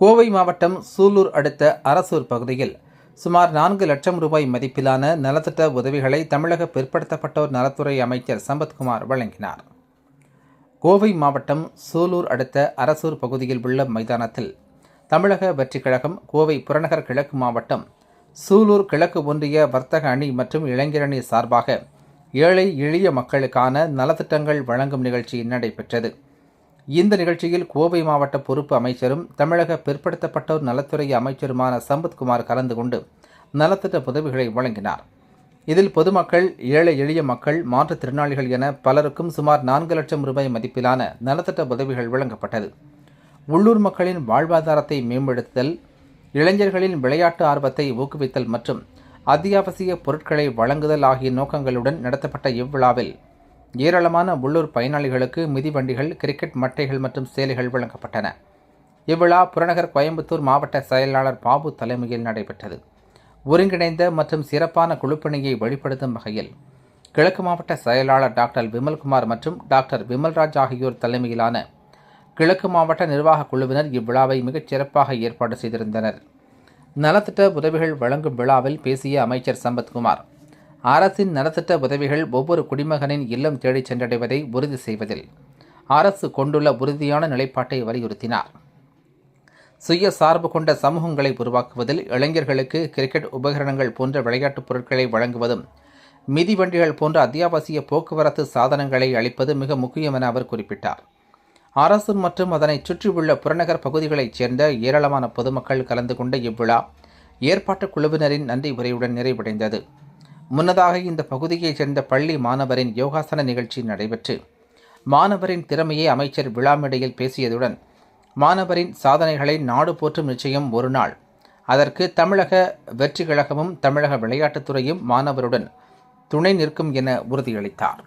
கோவை மாவட்டம் சூலூர் அடுத்த அரசூர் பகுதியில் சுமார் 4 லட்சம் ரூபாய் மதிப்பிலான நலத்திட்ட உதவிகளை தமிழக பிற்படுத்தப்பட்டோர் நலத்துறை அமைச்சர் சம்பத்குமார் வழங்கினார். கோவை மாவட்டம் சூலூர் அடுத்த அரசூர் பகுதியில் உள்ள மைதானத்தில் தமிழக வெற்றிக் கழகம், கோவை புறநகர் கிழக்கு மாவட்டம், சூலூர் கிழக்கு ஒன்றிய வர்த்தக அணி மற்றும் இளைஞரணி சார்பாக ஏழை எளிய மக்களுக்கான நலத்திட்டங்கள் வழங்கும் நிகழ்ச்சி நடைபெற்றது. இந்த நிகழ்ச்சியில் கோவை மாவட்ட பொறுப்பு அமைச்சரும் தமிழக பிற்படுத்தப்பட்டோர் நலத்துறை அமைச்சருமான சம்பத்குமார் கலந்து கொண்டு நலத்திட்ட உதவிகளை வழங்கினார். இதில் பொதுமக்கள், ஏழை எளிய மக்கள், மாற்றுத்திறனாளிகள் என பலருக்கும் சுமார் 4 லட்சம் ரூபாய் மதிப்பிலான நலத்திட்ட உதவிகள் வழங்கப்பட்டது. உள்ளூர் மக்களின் வாழ்வாதாரத்தை மேம்படுத்துதல், இளைஞர்களின் விளையாட்டு ஆர்வத்தை ஊக்குவித்தல் மற்றும் அத்தியாவசிய பொருட்களை வழங்குதல் ஆகிய நோக்கங்களுடன் நடத்தப்பட்ட இவ்விழாவில் ஏராளமான உள்ளூர் பயனாளிகளுக்கு மிதிவண்டிகள், கிரிக்கெட் மட்டைகள் மற்றும் சேலைகள் வழங்கப்பட்டன. இவ்விழா புறநகர் கோயம்புத்தூர் மாவட்ட செயலாளர் பாபு தலைமையில் நடைபெற்றது. ஒருங்கிணைந்த மற்றும் சிறப்பான குழுப்பணியை வெளிப்படுத்தும் வகையில் கிழக்கு மாவட்ட செயலாளர் டாக்டர் விமல்குமார் மற்றும் டாக்டர் விமல்ராஜ் ஆகியோர் தலைமையிலான கிழக்கு மாவட்ட நிர்வாக குழுவினர் இவ்விழாவை மிகச் சிறப்பாக ஏற்பாடு செய்திருந்தனர். நலத்திட்ட உதவிகள் வழங்கும் விழாவில் பேசிய அமைச்சர் சம்பத்குமார், அரசின் நலத்திட்ட உதவிகள் ஒவ்வொரு குடிமகனின் இல்லம் தேடிச் சென்றடைவதை உறுதி செய்வதில் அரசு கொண்டுள்ள உறுதியான நிலைப்பாட்டை வலியுறுத்தினார். சுய சார்பு கொண்ட சமூகங்களை உருவாக்குவதில் இளைஞர்களுக்கு கிரிக்கெட் உபகரணங்கள் போன்ற விளையாட்டுப் பொருட்களை வழங்குவதும், மிதிவண்டிகள் போன்ற அத்தியாவசிய போக்குவரத்து சாதனங்களை அளிப்பது மிக முக்கியம் என அவர் குறிப்பிட்டார். அரசு மற்றும் அதனை சுற்றியுள்ள புறநகர் பகுதிகளைச் சேர்ந்த ஏராளமான பொதுமக்கள் கலந்து கொண்ட இவ்விழா ஏற்பாட்டுக் குழுவினரின் நன்றி உரையுடன் நிறைவடைந்தது. முன்னதாக இந்த பகுதியைச் சேர்ந்த பள்ளி மாணவரின் யோகாசன நிகழ்ச்சி நடைபெற்று மாணவரின் திறமையை அமைச்சர் விழா மேடையில் பேசியதுடன், மாணவரின் சாதனைகளை நாடு போற்றும் நிச்சயம் ஒரு நாள், அதற்கு தமிழக வெற்றிக் கழகமும் தமிழக விளையாட்டுத்துறையும் மாணவருடன் துணை நிற்கும் என உறுதியளித்தார்.